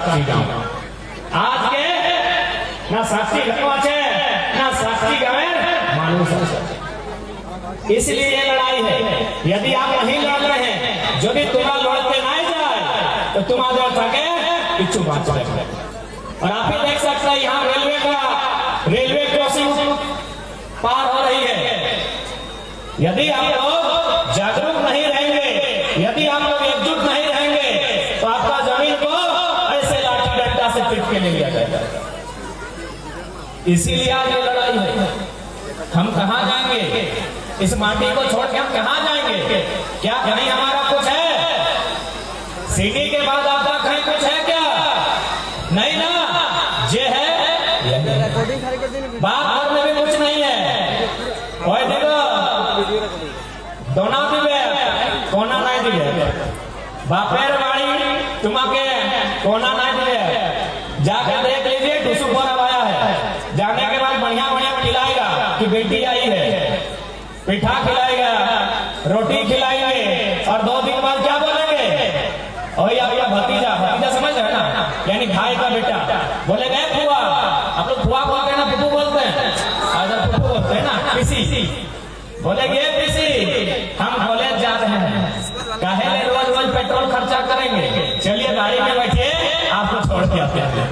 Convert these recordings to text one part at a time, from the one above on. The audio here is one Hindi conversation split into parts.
साक्षी गांव आज के ना साक्षी गांव है ना साक्षी गांव मानुष। इसलिए ये लड़ाई है। यदि आप नहीं लड़ रहे हैं, जो भी तुम्हारा लड़ते ना जाए तो तुम आगे थके पिछू बात रहे। और आप ही देख सकते हैं यहाँ रेलवे क्रॉसिंग पार हो रही है। यदि आप लोग जागरूक नहीं रहेंगे, यदि आप लोग एकजुट नहीं रहेंगे, तो आपका जमीन को ऐसे लाठी डंडा से पीट के ले लिया जाएगा। इसीलिए आज ये लड़ाई है। हम कहाँ जाएंगे? इस माटी को छोड़ के हम कहाँ जाएंगे? क्या कहीं हमारा कुछ है? सिटी के बाद आपका कहीं कुछ है क्या? नहीं ना। जे है बात करने में कुछ नहीं है। ओए देखो दोना दिवे कोना नहीं दिवे, बापेर बाड़ी तुम्हारे कोना नहीं दिवे। जाके देख लीजिए टुसु पर आया है। जाने के बाद बढ़िया बढ़िया खिलाएगा कि बेटी आई है, पिठा खिलाएगा, रोटी खिलाएंगे, और 2 दिन बाद क्या बोलेंगे? और आपका भतीजा समझ रहे ना, यानी भाई का बेटा बोलेगा फुआ। आप लोग फुआ बोलते हैं ना, फुफू बोलते हैं? फुफू बोलते हैं ना, पीसी बोलेंगे पीसी। हम कॉलेज जा रहे हैं, काहे रोज रोज पेट्रोल खर्चा करेंगे? चलिए गाड़ी में बैठिए, आपको छोड़ के आते हैं।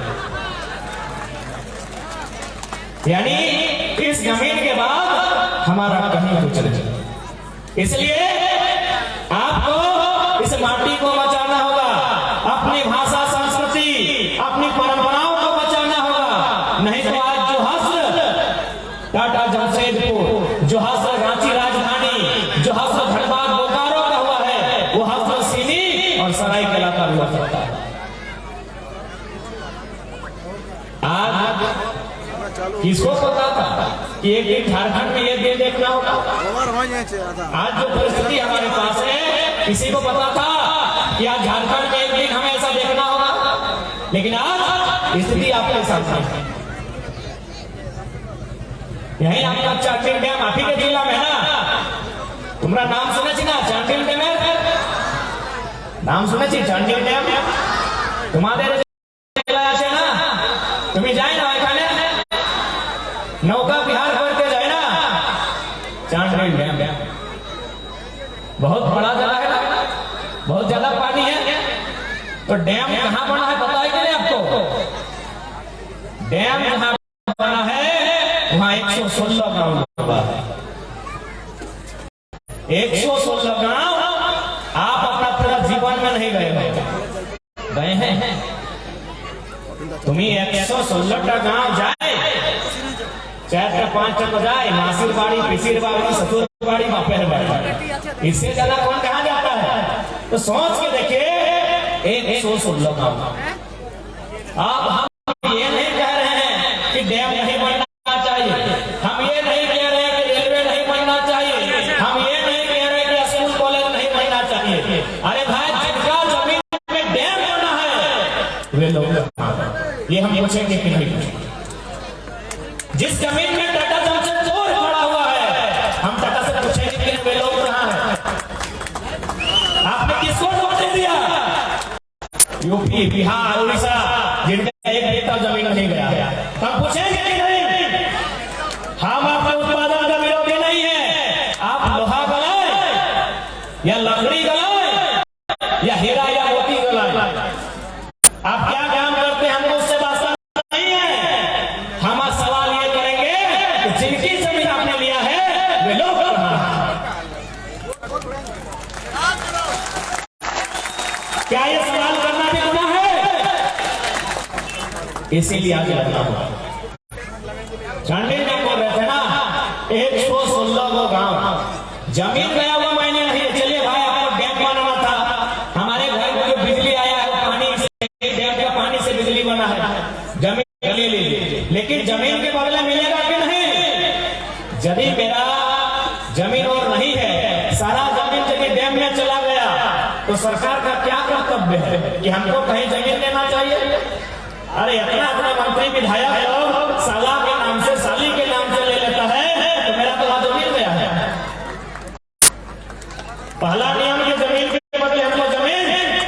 यानी इस जमीन के बाद हमारा कहीं कुछ नहीं। इसलिए आपको इस माटी को बचाना होगा, अपनी भाषा संस्कृति अपनी परंपराओं को बचाना होगा। नहीं तो आज जो हस्र टाटा जमशेदपुर, जो हस्र रांची राजधानी, जो हस्र धनबाद बोकारो का हुआ है, वो हस्र सीनी और सरायकेला का हुआ करता है। आज किसको पता था कि एक दिन झारखंड में ये दिन देखना होगा? आज जो परिस्थिति हमारे पास है, किसी को पता था कि आज झारखंड में एक दिन हमें ऐसा देखना होगा? लेकिन आज स्थिति आपके सामने है। यही आपका चांडिल डैम आप ही के जिला में ना, तुम्हारा नाम सुने छी ना? चांडिल डैम नाम सुने छी? चांडिल डैम तुम्हारे ना, तुम्हें जाए ना नौका बिहार करके जाए ना, चांडिल डैम बहुत बड़ा जगह है ना, बहुत ज्यादा पानी है। तो डैम कहाँ बना है पता है कि नहीं आपको? डैम कहाँ बना है? वहां 116 गांव है। 116 गांव आप अपना पूरा जीवन में नहीं गए हैं। तुम्हें 116 गांव जाए, 4 का 5 तक जाए, नासिर बाड़ी, पिसिर बाड़ी, ससुर बाड़ी, बापेर बाड़ी, इससे ज्यादा कौन कहाँ जाता है? तो सोच के देखिए 116 गांव। अब हम ये नहीं कह रहे हैं कि डैम नहीं बनना चाहिए, हम ये नहीं कह रहे हैं कि रेलवे नहीं बनना चाहिए, हम ये नहीं कह रहे कि स्कूल कॉलेज नहीं बनना चाहिए। अरे भाई, जिनका जमीन में डैम बना है वे लोग ये हम पूछेंगे कि नहीं पूछेंगे? जिस जमीन में टाटा जमशेदपुर पड़ा हुआ है, हम टाटा से पूछेंगे कि वे लोग कहां हैं? आपने किसको वोट दे दिया? यूपी, बिहार, उड़ीसा, जिनका एक बेटा जमीन नहीं गया है। हम पूछेंगे कि नहीं? हम आपके उत्पादन का विरोधी नहीं है। आप लोहा गलाए या लकड़ी गलाए या हीरा या मोती गलाए, आप क्या काम करते हैं हमको उससे वास्ता नहीं है। हम सवाल ये करेंगे कि जिनकी जमीन आपने लिया है वे लोग कहां हैं? क्या ये सवाल करना भी गुनाह है? इसीलिए आगे लड़ना होगा। चांडिल में बोल रहे थे ना, 116 गांव जमीन गया हुआ मैंने नहीं। चलिए भाई, आपको डैम बनाना था, हमारे घर में जो बिजली आया है पानी से, डैम के पानी से बिजली बना है, जमीन ले लीजिए। लेकिन जमीन के बदले मिलेगा कि नहीं? यदि मेरा जमीन और नहीं है, सारा जमीन यदि डैम में चला गया, तो सरकार का क्या कर्तव्य है कि हमको कहीं जमीन देना चाहिए? अरे इतना अपने मंत्री विधायक लोग साला के नाम से, साली के नाम से ले लेता है, तो मेरा तो आज जमीन गया है। पहला नियम, ये जमीन के बदले हमको जमीन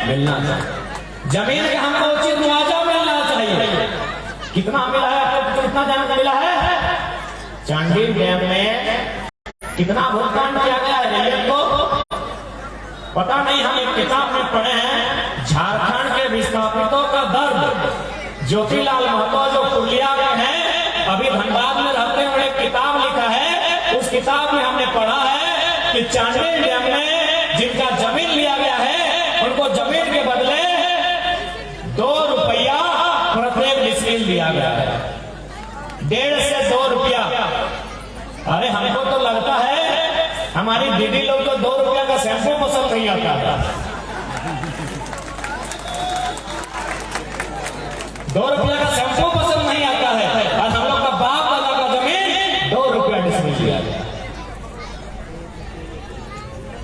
मिलना चाहिए। जमीन का हमको उचित मुआवजा कितना मिला है आपको? कितना जाना मिला है? चांडिल डैम में कितना भुगतान किया गया है रेलवे को? पता नहीं। हम एक किताब में पढ़े हैं, झारखंड के विस्थापितों का दर्द। ज्योतिलाल महतो जो पुरलिया में है, अभी धनबाद में रहते हुए एक किताब लिखा है। उस किताब में हमने पढ़ा है कि चांडिल डैम में जिनका जमीन लिया गया है, उनको जमीन के बदले 2 रुपया प्रत्येक डिसमिल दिया गया है। 1.5 से 2 रुपया। अरे हमको तो लगता है हमारी दीदी लोग को 2 रुपया का शैम्पू पसंद नहीं आता था। 2 रुपया का शैम्पू पसंद नहीं आता है, और हम लोग का बाप दादा का जमीन 2 रुपया डिसमिल दिया गया।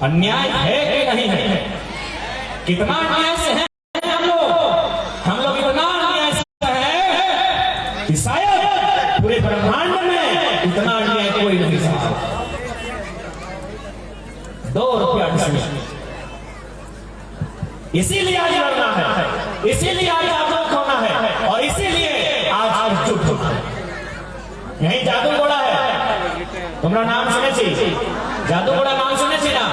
अन्याय है कि नहीं है? कितना अन्याय से है हम लोग इतना अन्याय से है कि शायद पूरे ब्रह्मांड में इतना अन्याय कोई नहीं समझा। 2 रुपया डिसमिल। इसीलिए आज लड़ना है, इसीलिए आज जागरूक होना है, और इसीलिए आज चुप होना है। यही जादू घोड़ा है, तुम्हारा नाम सुने छी? जादू घोड़ा नाम सुने छी ना?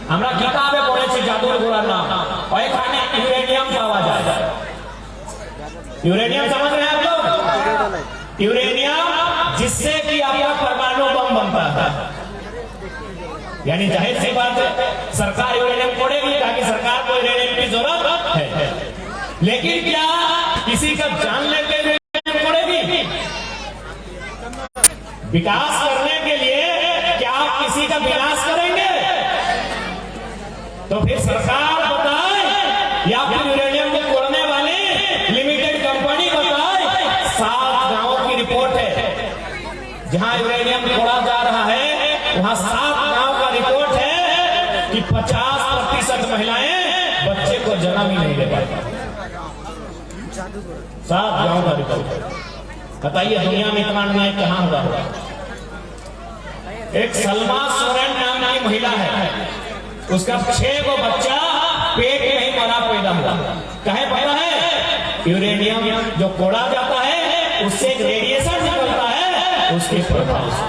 हमरा किताबे पढ़े छी जादू घोड़ा नाम। और एखाने यूरेनियम पावा जाए। यूरेनियम समझ रहे हैं आप लोग? यूरेनियम जिससे कि आपका परमाणु बम बनता है। यानी जाहिर सी बात है सरकार यूरेनियम तोड़ेगी, ताकि सरकार को यूरेनियम की जरूरत है। लेकिन क्या किसी का जान लेके यूरेनियम तोड़ेगी? विकास करने के लिए क्या आप किसी का विनाश करेंगे? तो फिर सरकार बताए या फिर यूरेनियम को तोड़ने वाली लिमिटेड कंपनी बताए। 7 गांवों की रिपोर्ट है जहां यूरेनियम तोड़ा जा रहा है, वहां 7 गांव का रिपोर्ट है कि 50% महिलाएं बच्चे को जन्म ही नहीं दे पाती। 7 गांव का रिपोर्ट। बताइए दुनिया में इतना अन्याय कहां हुआ? एक सलमा सोरेन नाम की महिला है, उसका 6 को बच्चा पेट में ही मरा पैदा हुआ। कहे पता है? यूरेनियम जो कोड़ा जाता है उससे एक रेडिएशन निकलता है, उसके प्रभाव से।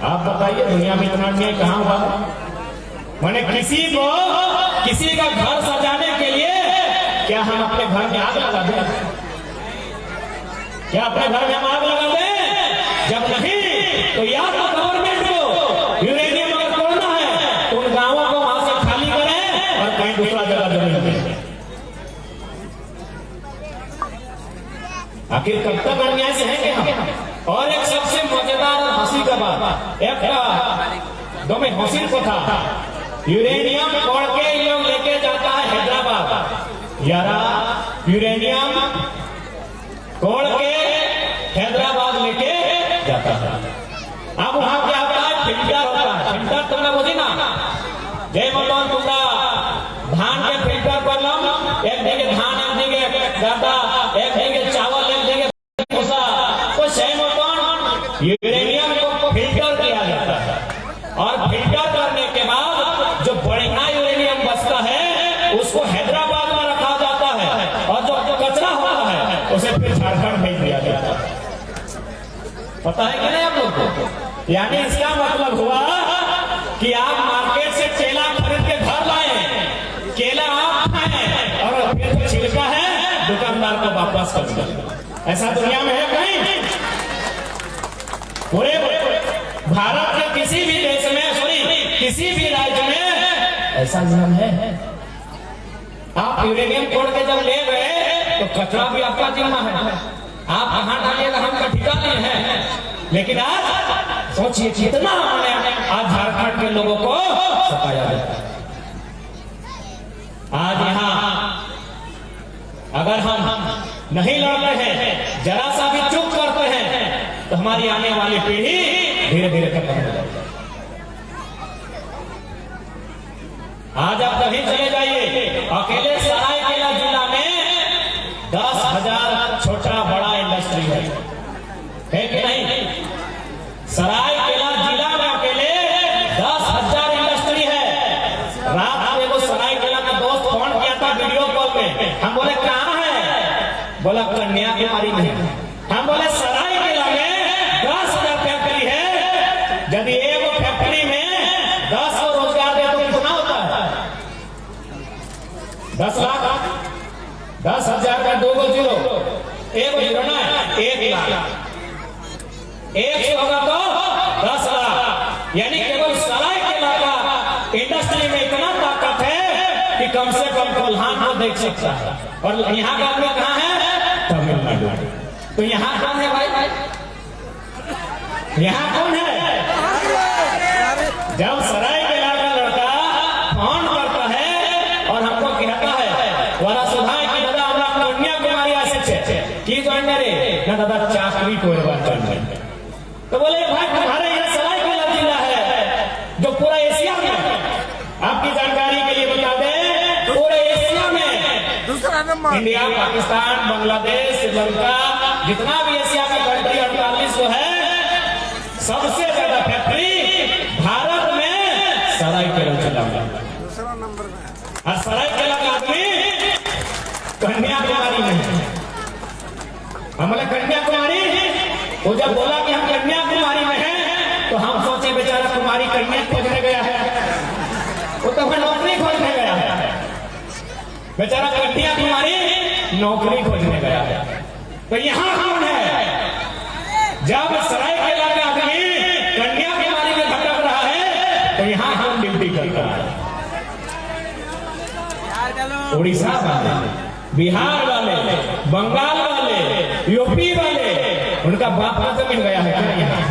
आप बताइए दुनिया में इतना अन्याय कहां हुआ? मैंने किसी का घर सजाने के लिए क्या हम अपने घर में आग लगा दें? क्या अपने घर में हम आग लगा दें? जब नहीं तो या तो गवर्नमेंट को यूरेनियम अगर तोड़ना है तो उन गांवों को वहां से खाली करें और कहीं दूसरा जगह जमीन दें। आखिर कब तक अन्याय से है हम? और एक सबसे मजेदार और हंसी का बात, एक दो में हंसी को था, यूरेनियम तोड़ के ये लोग लेके जाता है हैदराबाद। यारा यूरेनियम तोड़ के हैदराबाद लेके जाता है। अब वहां क्या होता है? फिल्टर होता है। फिल्टर तुमने बुझी ना? जय मतौन तुमरा धान के फिल्टर कर लो, एक देंगे धान, एक देंगे दादा, एक देंगे चावल, एक देंगे भूसा। तो जय मतौन यूरेनियम को फिल्टर किया जाता है, और फिल्टर करने के बाद जो बढ़िया यूरेनियम बचता है उसको हैदराबाद में रखा जाता है, और जो कचरा होता है उसे फिर झारखंड भेज दिया जाता है। पता है कि नहीं आप लोग को? यानी इसका मतलब हुआ कि आप मार्केट से केला खरीद के घर लाए, केला आप खाएं और फिर छिलका है दुकानदार को वापस कर दिया। ऐसा दुनिया में है कहीं? पूरे भारत के किसी भी देश में, सॉरी किसी भी राज्य में ऐसा नियम है? आप यूरेनियम तोड़ के जब ले गए तो कचरा भी आपका जिम्मा है, आप कहां डालिएगा हमका ठिकाना नहीं है। लेकिन आज सोचिए कितना हमने आज झारखंड के लोगों को सताया जाता है। आज यहां अगर हम नहीं लड़ते हैं, जरा सा भी चुप करते हैं, तो हमारी आने वाली पीढ़ी धीरे धीरे खत्म हो जाएगी। आज आप कहीं चले जाइए, अकेले सरायकेला जिला में 10,000 छोटा बड़ा इंडस्ट्री है कि नहीं? सरायकेला जिला में अकेले 10,000 इंडस्ट्री है। रात में वो सरायकेला का दोस्त फोन किया था वीडियो कॉल में, हम बोले कहाँ है? बोला कन्या कन्याकुमारी में है। हम बोले सरायकेला में 10,000 फैक्ट्री है, यदि एक फैक्ट्री में 10 को रोजगार दे तो कितना होता है? 10 लाख। 10,000 का 2 जीरो, 1 जीरो ना 1 लाख, 1 होगा तो 10 लाख। यानी केवल सरायकेला का इंडस्ट्री में इतना ताकत है कि कम से कम कोल्हान को देख सकता है। और यहाँ का आदमी कहाँ है? तमिलनाडु। तो यहाँ कौन है भाई? यहाँ कौन है? जब सरायकेला का लड़का फोन करता है और हमको कहता है वाला सुधार की दादा हमरा कन्याकुमारी आसे की ज्वाइन करे ना दादा चाकरी को तो बोले भाई तुम्हारे यहाँ सरायकेला जिला है जो पूरा एशिया में, आपकी जानकारी के लिए बता दें, पूरे एशिया में दूसरा नंबर, इंडिया, पाकिस्तान, बांग्लादेश, श्रीलंका, जितना भी एशिया का कंट्री 48 जो है, सबसे ज्यादा फैक्ट्री भारत में सरायकेला जिला में दूसरा नंबर में। और सरायकेला का आदमी कन्याकुमारी में है। हमारे कन्याकुमारी, वो जब बोला कि हम कन्याकुमारी में हैं, तो हम सोचे बेचारा कुमारी कन्या खोजने गया है, वो तो हमें नौकरी खोजने गया है। बेचारा कन्याकुमारी नौकरी खोजने गया है। तो यहाँ कौन है? जब सरायकेला का आदमी कन्याकुमारी में भटक रहा है, तो यहाँ हम ड्यूटी कर रहा है। उड़ीसा वाले, बिहार वाले, बंगाल वाले, यूपी वाले, उनका बाप का जमीन गया है क्या यहाँ?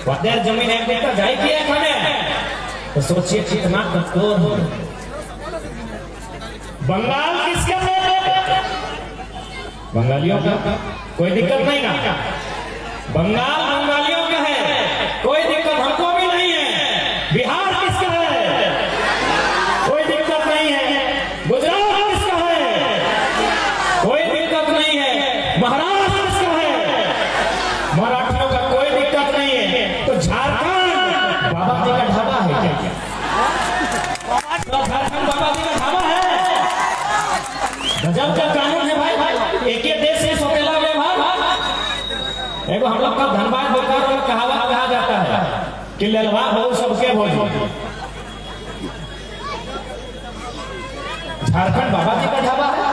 वादेर जमीन एक बेटा जाए किया खाने, तो सोचिए कितना कठोर हो। बंगाल किसका है? बंगालियों का, कोई दिक्कत नहीं ना। बंगाल बंगालियों का है, कोई दिक्कत हमको भी नहीं है। बिहार किसका है? कोई दिक्कत नहीं है। गुजरात किसका है? कोई दिक्कत नहीं है। महाराष्ट्र किसका है? मराठियों का कोई दिक्कत नहीं है। तो झारखंड बाबा जी का ढाबा है क्या? झारखंड बाबा जी का ढाबा है। गजब का कानून है भाई। एक ही देश से सोतेला गए भाई। एगो हम लोग का धनबाद बोलकर और कहावत कहा जाता है कि ललवा बहु सबके भोज। झारखंड बाबा जी का ढाबा है।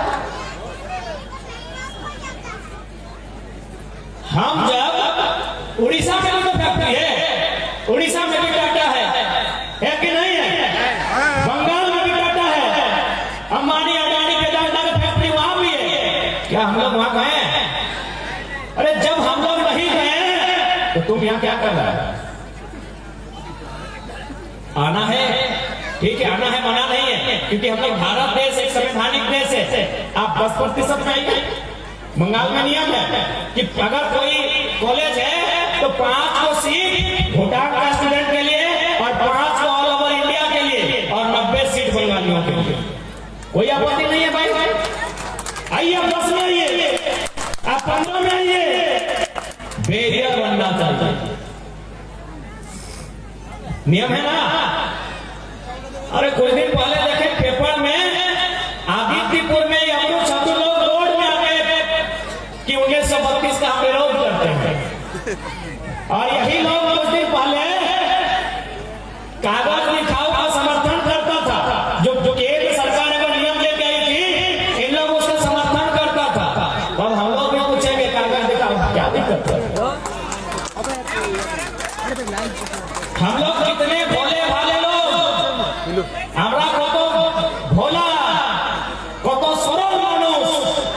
हम जब उड़ीसा में भी तो फैक्ट्री है, उड़ीसा में भी टाटा है कि नहीं है? बंगाल में भी टाटा है, अंबानी अडानी वेदांता की फैक्ट्री वहां भी है। क्या हम लोग वहां गए? अरे जब हम लोग नहीं गए तो तुम यहाँ क्या कर रहा है? आना है, ठीक है, आना है, मना नहीं है, क्योंकि हम लोग भारत देश एक संवैधानिक देश है। आप 10% में आएंगे। बंगाल में नियम है कि अगर कोई कॉलेज है तो 5 को सीट भूटान का स्टूडेंट के लिए और 5 को ऑल ओवर इंडिया के लिए और 90 सीट बंगालियों के लिए। कोई आपत्ति नहीं है भाई? आइए आप 10 में आइए, आप 15 में आइए। बैरियर बनना चाहिए, नियम है ना। अरे कुछ दिन पहले देखे पेपर में आदित्यपुर में अमृत साधु लोग रोड में आ गए कि 1932 का विरोध करते हैं। और यही लोग कुछ दिन पहले कागज लिखाओ का समर्थन करता था। जो केंद्र सरकार अगर नियम लेके आई थी, इन लोग उसका समर्थन करता था। अब हम लोग भी पूछेंगे कागज दिखाओ, क्या दिक्कत है? हम लोग कितने भोले भाले लोग, हमरा को तो भोला को तो सरल मानुष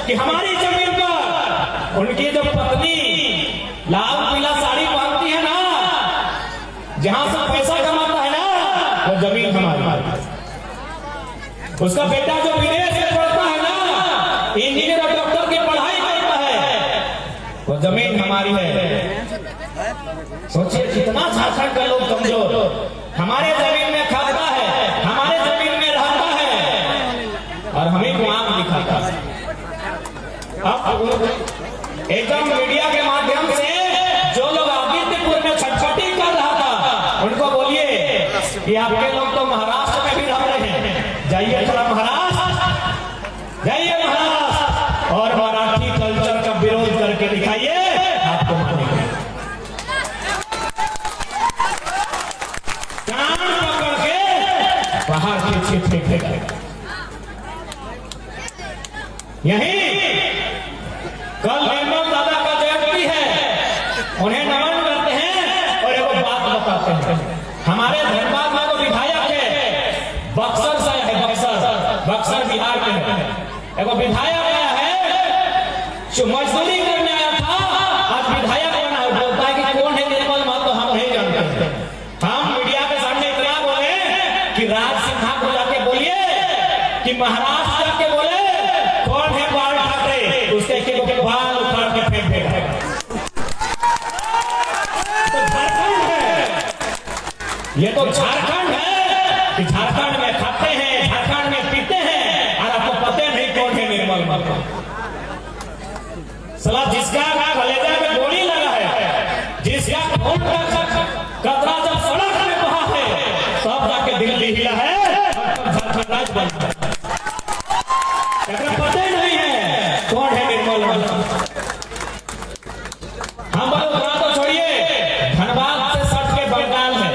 कि हमारी जमीन पर उनकी जो पत्नी लाल पीला साड़ी पहनती है ना, जहां से पैसा कमाता है ना, वो जमीन हमारी। उसका बेटा जो विदेश में पढ़ता है ना, इंजीनियर और डॉक्टर की पढ़ाई करता है, वो जमीन हमारी है। सोचिए कितना झारखंड का लोग कमजोर, हमारे जमीन में खाता है, हमारे जमीन में रहता है और हमें को आंख दिखाता है। अब एकदम मीडिया के माध्यम से जो लोग आदित्यपुर में छटपटी कर रहा था, उनको बोलिए कि आपके लोग तो महाराष्ट्र में भी फेंकेगा। यही कल निर्मल दादा का जयंती है, उन्हें नमन करते हैं और एक बात बताते हैं। हमारे धनबाद में तो विधायक है, बक्सर से है, बक्सर बिहार के है, एक विधायक आया है, जो मजदूरी करने आया था, आज विधायक बना, बोलता है कि कौन है निर्मल महतो, तो हम नहीं जानते। हम मीडिया के सामने इतना बोले कि राज सिन्हा को जाके बोलिए कि महाराष्ट्र जाके बोले कौन है बाल ठाकरे, उसके के बाल उखाड़ के फेंक देगा। तो झारखंड है, ये तो झारखंड है कि झारखंड में खाते हैं, झारखंड में पीते हैं, और आपको पता नहीं कौन है निर्मल महतो। सला जिसका कलेजा में गोली लगा है, जिसका खून का कतरा जब सड़क में बहा है, तब जाके दिल्ली हिला है, झारखंड राज्य बना है। पता ही नहीं है कौन है निर्मल महतो। हम बड़ा तो छोड़िए, धनबाद से सट के बंगाल है,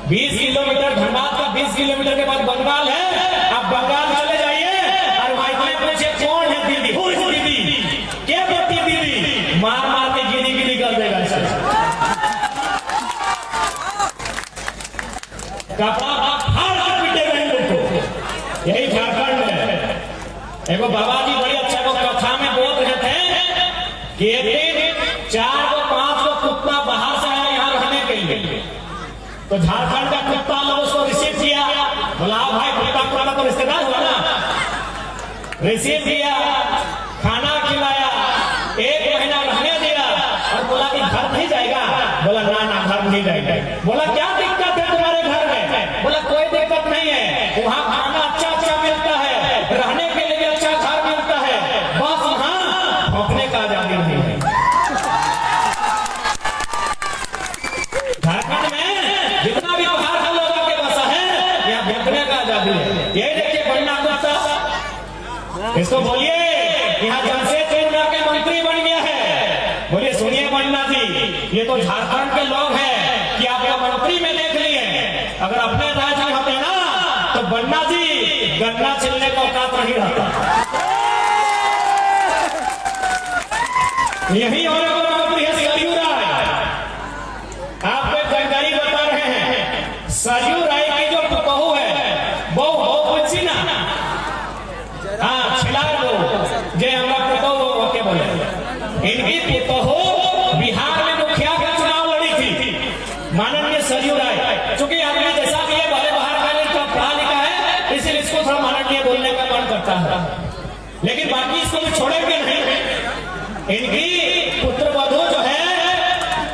20 किलोमीटर, धनबाद का 20 किलोमीटर के बाद बंगाल है। आप बंगाल चले जाइए और वहां इतने पूछे कौन है दीदी, हो दीदी, क्या बोलती दीदी, मार मार के गिरी गिरी कर देगा। कपड़ा फाड़ के पीटेगा इन लोग को। यही झारखंड है। एगो बाबा जी बड़ी अच्छा को कथा में बोल रहे थे कि एक दिन 4 को 5 को कुत्ता बाहर से आया यहाँ रहने के लिए, तो झारखंड का कुत्ता लोग उसको रिसीव किया, बोला भाई कुत्ता तो रिश्तेदार हुआ ना, रिसीव किया, खाना खिलाया, 1 महीना रहने दिया और बोला कि घर नहीं जाएगा, बोला ना घर नहीं जाएगा। बोला क्या दिक्कत है तुम्हारे घर में, बोला कोई दिक्कत नहीं है, वहां खाना अच्छा मिलता है, रहने के लिए अच्छा घर मिलता है, बस वहां भौंकने का आजादी नहीं है। झारखंड में जितना भी बाहर का लोगों के बसा है, यहाँ भौंकने का आजादी है। ये देखिए बनना कुत्ता, इसको बोलिए यहाँ जमशेदपुर के मंत्री बन गया है। बोलिए सुनिए बन्ना जी, ये तो झारखंड के लोग हैं कि आपका मंत्री में देख लिए, अगर अपने राज्य में होते ना तो बन्ना जी गन्ना छिलने का औकात नहीं रहता। यही होने वाला मंत्री है सरयू राय। आपको एक जानकारी बता रहे हैं, सरयू राय की जो बहू है, वो कुछ ना, हाँ छिलार वो जे हमरा पुतहु के बोले, इनकी पुतहु बिहार में मुखिया का चुनाव लड़ी थी, माननीय सरयू राय। चूंकि आदमी जैसा भी है, भले बाहर का नहीं, पढ़ा लिखा है, इसलिए इसको थोड़ा माननीय बोलने का मन करता है, लेकिन बाकी इसको भी छोड़ेंगे नहीं। इनकी पुत्रवधू जो है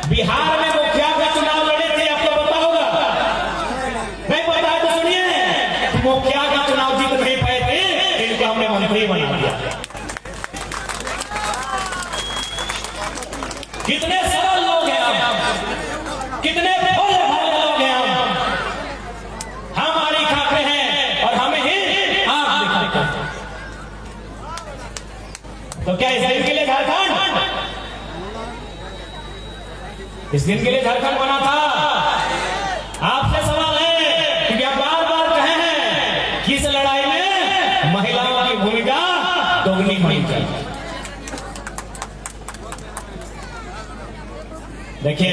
बिहार में मुखिया का चुनाव लड़ी थी, आपको पता होगा, नहीं पता है तो सुनिए, मुखिया का चुनाव जीत नहीं पाए थे, इनको हमने मंत्री बना दिया। कितने सरल लोग हैं हम, कितने भोले भाले लोग हैं हम आरी खाते हैं और हमें ही आंख दिखाते हैं। तो क्या इस दिन के लिए झारखंड, इस दिन के लिए झारखंड बना था? आपसे सवाल है कि आप बार कहे हैं कि इस लड़ाई में महिलाओं की भूमिका दोगुनी होनी चाहिए। देखिए,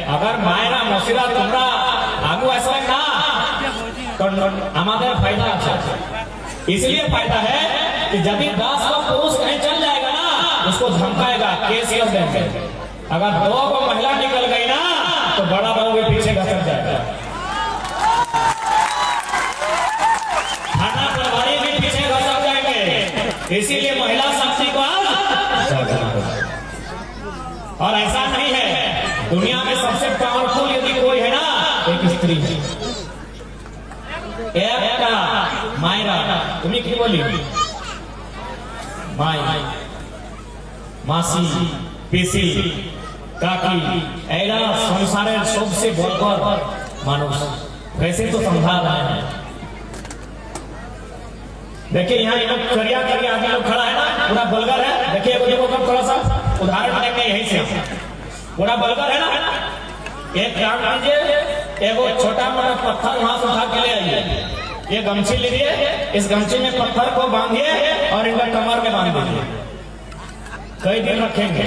अगर मायरा मौसिरा तुमरा आगू ऐसा ना तो हमारे फायदा अच्छा, इसलिए फायदा है कि जब 10 को पुरुष कहीं चल जाएगा ना, उसको धमकाएगा, केस कर देंगे। अगर 2 को महिला निकल गई ना, तो बड़ा बाबू के पीछे घसक जाएगा, थाना प्रभारी भी पीछे घसक जाएंगे। इसीलिए महिला शक्ति को और ऐसा नहीं है, दुनिया में सबसे पावरफुल यदि कोई है ना, एक स्त्री है, एक मायरा। तुम्हें की बोली माई, मासी, पिसी, काकी, ऐला संसारे सबसे बढ़कर मानुष, वैसे तो समझा रहे हैं। देखिए यहाँ लोग करिया आदमी लोग खड़ा है ना, पूरा बलगर है। देखिए देखो थोड़ा सा उदाहरण देंगे यहीं से, पूरा बलगर है ना। एक काम कीजिए, एगो छोटा मोटा पत्थर वहां से उठा के ले आइए, ये गमछी लीजिए, इस गमछी में पत्थर को बांधिए और इनका कमर में बांध दीजिए। कई दिन रखेंगे।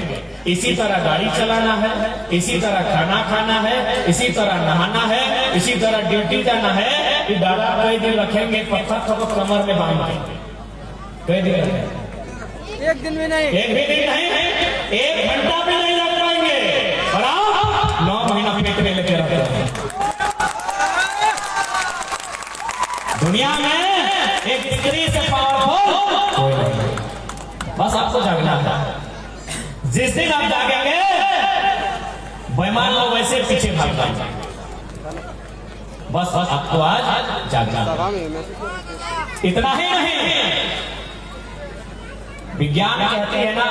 इसी तरह गाड़ी चलाना है, इसी तरह खाना खाना है, इसी तरह नहाना है, इसी तरह ड्यूटी जाना है। ये दादा कई दिन रखेंगे, पत्थर को कमर में बांध देंगे। कई दिन रखेंगे? एक दिन में नहीं, एक भी दिन नहीं, 1 घंटा भी नहीं रख पाएंगे। और आप 9 महीना पेट में लेके रखते हैं। दुनिया में एक डिग्री से पावरफुल बस आपको जागना है। जिस दिन आप जागेंगे, बेईमान लोग वैसे पीछे भाग जाएंगे। बस आपको आज जागना है। इतना ही नहीं, विज्ञान कहते हैं ना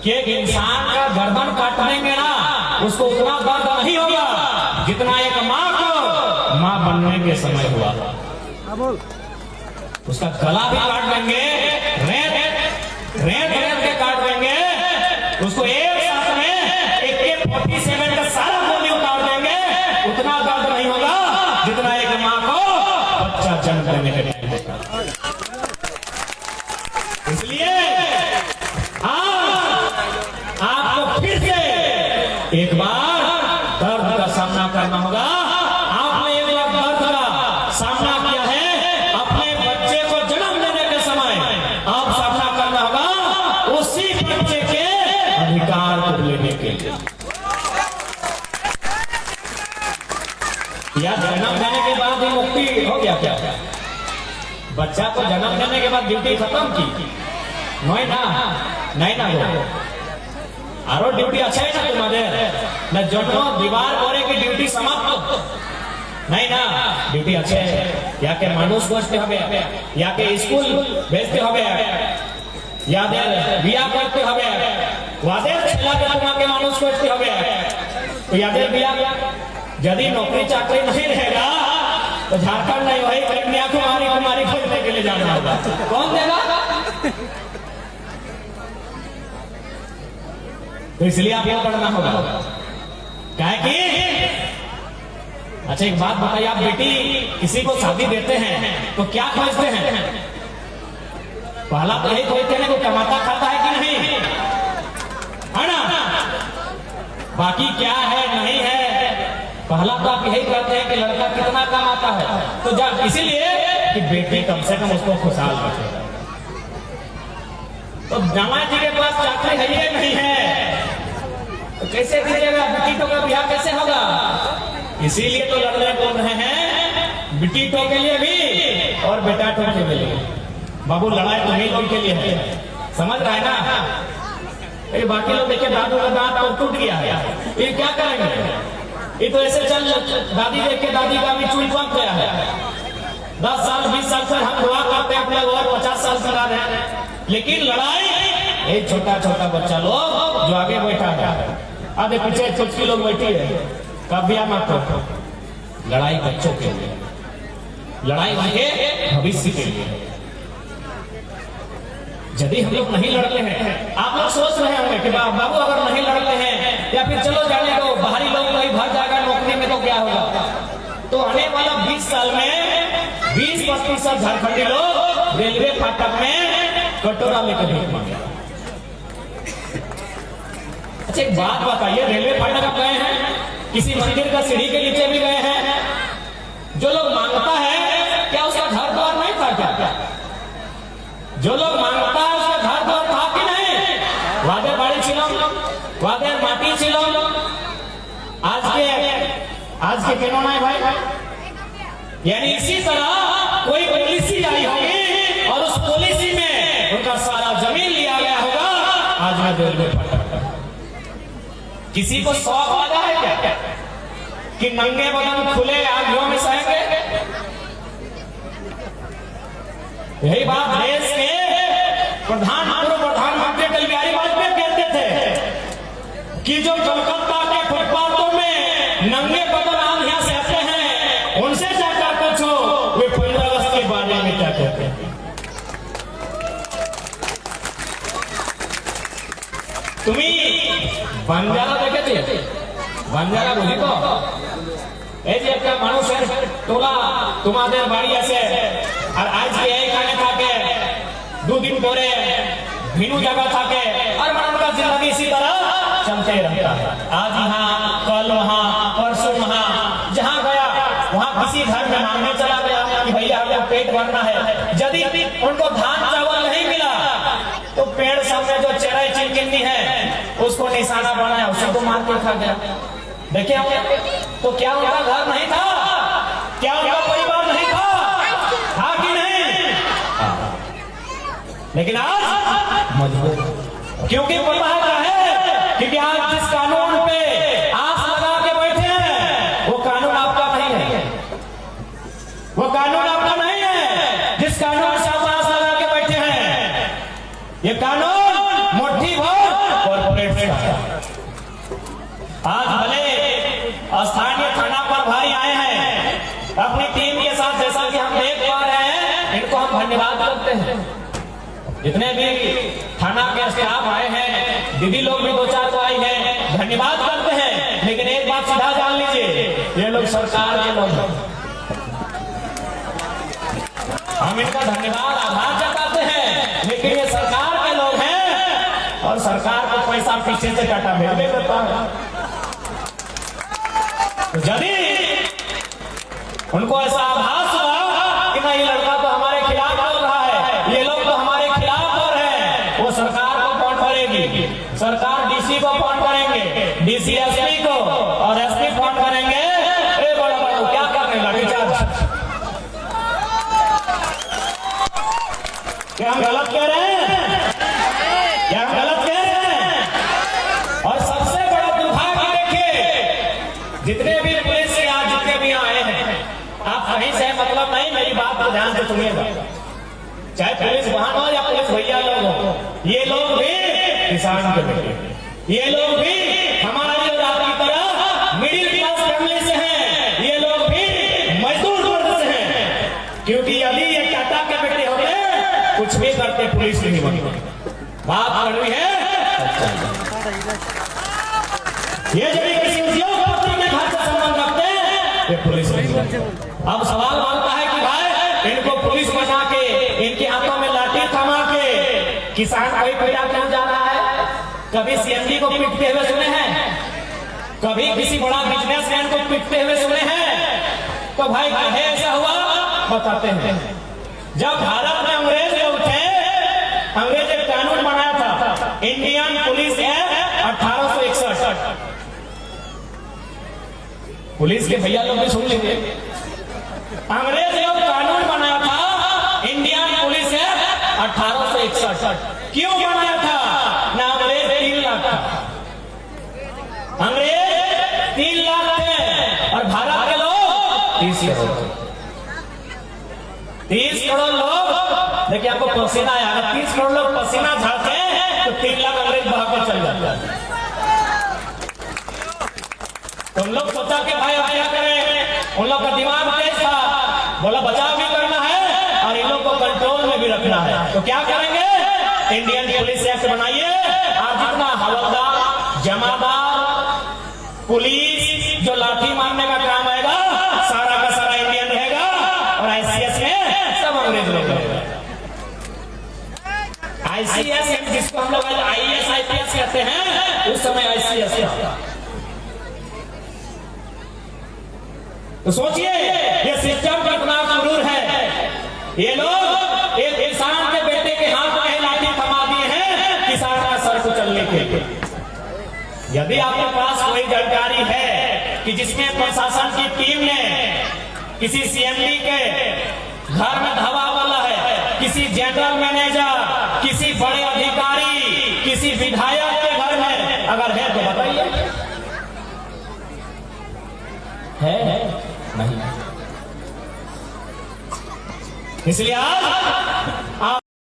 कि एक इंसान का गर्दन काट देंगे ना, उसको उतना दर्द नहीं होगा जितना एक माँ को माँ बनने के समय हुआ। उसका गला भी काट देंगे, रेत के काट देंगे, उसको एक साथ में AK-47 का सारा गोली उतार देंगे, उतना दर्द नहीं होगा जितना एक माँ को बच्चा जन्म देने के टाइम होगा। इसलिए आपको फिर से एक बार दर्द का सामना करना होगा। आपने एक बार दर्द का सामना किया है अपने बच्चे को जन्म देने के समय, आप सामना करना होगा उसी बच्चे के अधिकार को लेने के लिए। या जन्म देने के बाद ही मुक्ति हो गया क्या? बच्चा को जन्म देने के बाद ड्यूटी खत्म की? नहीं ना वो आरो ड्यूटी अच्छा है ना तुम्हारे न जन्म दीवार बोरे की ड्यूटी समाप्त नहीं ना। ड्यूटी अच्छे या के मानुष बचते হবে, या के स्कूल भेजते হবে, यादेर बिया करते হবে, वादेर ছেলেকে তোমাকে মানুষ করতে হবে। तो यादेर बिया यदि नौकरी चाकरी नहीं रहेगा तो झारखंड नहीं वही कन्याकुमारी खोजने के लिए जाना होगा। कौन देगा? तो इसलिए आप यह पढ़ना होगा। क्या कि अच्छा एक बात बताइए, आप बेटी किसी को शादी देते हैं तो क्या खोजते हैं? पहला तो यही खोजते हैं कि कमाता खाता है कि नहीं, है ना? बाकी क्या है नहीं है, पहला तो आप यही कहते हैं कि लड़का कितना कमाता है। तो जब इसीलिए कि बेटी कम से कम उसको खुशहाल रखेगा। तो जमाई जी के पास चाकरी है ये नहीं है तो कैसे दीजिएगा? बेटीटों का ब्याह कैसे होगा? इसीलिए तो लड़ने बोल रहे हैं बेटीटों के लिए भी और बेटाटों के लिए। बाबू लड़ाई तुम्हीं लोग के लिए है, समझ रहा है ना? ये बाकी लोग देखिए दादू का दांत और टूट गया है, ये क्या करेंगे? ये तो ऐसे चल, दादी देख के दादी का भी चूल पक गया है। 10 साल 20 साल से हम दुआ करते हैं अपने और 50 साल चला रहे हैं, लेकिन लड़ाई ये छोटा छोटा बच्चा लोग जो आगे बैठा है, आधे पीछे छोटी लोग बैठी है, कबिया मत करो। लड़ाई बच्चों के लिए, लड़ाई उनके भविष्य के लिए। यदि हम लोग नहीं लड़ते हैं, आप लोग सोच रहे होंगे कि बाबू अगर नहीं लड़ते हैं या फिर चलो जाने दो, बाहरी लोग कहीं भाग जाएगा नौकरी में तो क्या होगा? तो आने वाला 20 साल में 20-25% झारखंडी लोग रेलवे फाटक में कटोरा लेकर भीख मांगेगा। अच्छा एक बात बताइए, रेलवे फाटक आप गए हैं, किसी मंदिर का सीढ़ी के नीचे भी गए हैं, जो लोग मांगता है क्या उसका घर द्वार नहीं था क्या? जो लोग मांगता है उसका घर द्वार था कि नहीं? वादे बाड़ी छिलम, वादे माटी छिलम। आज के क्यों नहीं भाई? यानी इसी तरह कोई पॉलिसी आई होगी और उस पॉलिसी में उनका सारा जमीन लिया गया होगा। आज मैं रेलवे फाटक, किसी को शौक लगा है क्या कि नंगे बदन खुले आगियों में सहेंगे? यही बात देश के पूर्व प्रधानमंत्री अटल बिहारी वाजपेयी कहते थे कि जो कलकत्ता के फुटपाथों में नंगे बदन आम यहां से आते हैं, उनसे जाकर पूछो वे 15 अगस्त के बारे में क्या कहते हैं। तुम्हें बंजारा देखे थे? बंजारा बुझी तो এই যে একটা মানুষের তোলা তোমাদের বাড়ি আছে আর আজকে এইখানে থাকে, দুদিন পরে ভিন্ন জায়গা থাকে और उनका जिंदगी इसी तरह चलते रहता है। आज यहाँ, कल वहाँ, परसों वहाँ, जहाँ गया वहाँ किसी घर में मांगने चला गया कि भैया हमको पेट भरना है। यदि उनको धान चावल नहीं मिला तो पेड़ सामने जो चेराई चिमकिंदी है उसको निशाना बनाया, उसे तो मार के खा गया। देखिए तो क्या उनका घर नहीं था? क्या उनका परिवार नहीं था? था कि नहीं? लेकिन आज मजबूर, क्योंकि पता है क्या है, क्योंकि आज जिस कानून पे आस लगा के बैठे हैं वो कानून आपका नहीं है, वो कानून आपका नहीं है। जिस कानून से आप आस लगा के बैठे हैं ये कानून मुट्ठी भर कॉर्पोरेट का है। आज भले स्थानीय थाना पर भाई आए हैं अपनी टीम के साथ, जैसा कि हम देख पा रहे हैं, इनको हम धन्यवाद करते हैं। जितने भी थाना के स्टाफ आए हैं, दीदी लोग भी 2-4 तो आई हैं, धन्यवाद करते हैं। लेकिन एक बात सीधा जान लीजिए, ये लोग सरकार के लोग हैं। हम इनका धन्यवाद आभार जताते हैं, लेकिन ये सरकार के लोग हैं और सरकार को पैसा पीछे से काटा भेजने करता है। तो यदि उनको ऐसा आभास हुआ कि नहीं ये लड़का तो हमारे खिलाफ बोल रहा है, ये लोग तो हमारे खिलाफ हो रहे हैं, वो सरकार को फोन करेगी, सरकार डीसी को फोन करेंगे, डीसी एसपी को और एसपी फोन करेंगे। ए बड़ा बाबू क्या कर रहे हैं, लाठीचार्ज। क्या हम गलत कह रहे हैं? क्या हम गलत कह रहे हैं? और सबसे बड़ा दुर्भाग्य देखिए, जितने भी पुलिस से आज जितने भी आए हैं, आप कहीं से मतलब नहीं, मेरी बात को ध्यान से सुनिएगा, चाहे पुलिस वाहन हो या पुलिस भैया लोग हो, ये लोग भी किसान के बेटे, ये लोग भी हमारी और आपकी तरह मिडिल क्लास फैमिली से हैं, ये लोग भी मजदूर वर्ग से हैं। क्योंकि यदि ये टाटा के बेटे होते कुछ भी करते पुलिस नहीं बनते। बात कड़वी है, ये यदि किसी उद्योगपति के घर से संबंध रखते ये पुलिस नहीं बनते। अब सवाल बनता है कि भाई इनको पुलिस बना के इनके हाथों में लाठी थमा के किसान कोई पीड़ा क्यों जा रहा है? कभी सीएमडी को पीटते हुए सुने हैं? कभी किसी बड़ा बिजनेसमैन को पीटते हुए सुने हैं? तो भाई कहे ऐसा हुआ बताते हैं। जब भारत में अंग्रेज लोग थे, अंग्रेज एक कानून बनाया था, इंडियन पुलिस एक्ट 1861। पुलिस के भैया लोग भी सुन लेंगे, अंग्रेज लोग कानून बनाया था इंडियन पुलिस एक्ट 1861। क्यों बनाया था? ना अंग्रेज 3 लाख था, अंग्रेज 3 लाख थे और भारत के लोग 30 करोड़ थे। 30 करोड़ लोग, देखिए आपको पसीना आया, अगर 30 करोड़ लोग पसीना झाड़ते तो 3 लाख अंग्रेज बहा कर चल जाते। तुम लोग सोचा कि भाई अब क्या करें? उन लोग का दिमाग तेज था, बोला बचाव भी करना है और इन लोग को कंट्रोल में भी रखना है। तो क्या करेंगे? इंडियन पुलिस एक्ट बनाइए, आज जितना हवलदार, जमादार, पुलिस जो लाठी मारने का काम आएगा सारा का सारा इंडियन रहेगा और आईसीएस में सब अंग्रेज लोग रहेगा। आईसीएस जिसको हम लोग आईएएस आईपीएस कहते हैं, उस समय आईसीएस था। तो सोचिए ये सिस्टम कितना क्रूर है। ये लोग एक किसान के बेटे के हाथ में लाठी थमा दिए हैं किसान का सर कुचलने के लिए। यदि आपके पास कोई जानकारी है कि जिसमें प्रशासन की टीम ने किसी सीएमडी के घर में धावा वाला है, किसी जनरल मैनेजर, किसी बड़े अधिकारी, किसी विधायक के घर में अगर है तो बताइए। है नहीं, इसलिए आज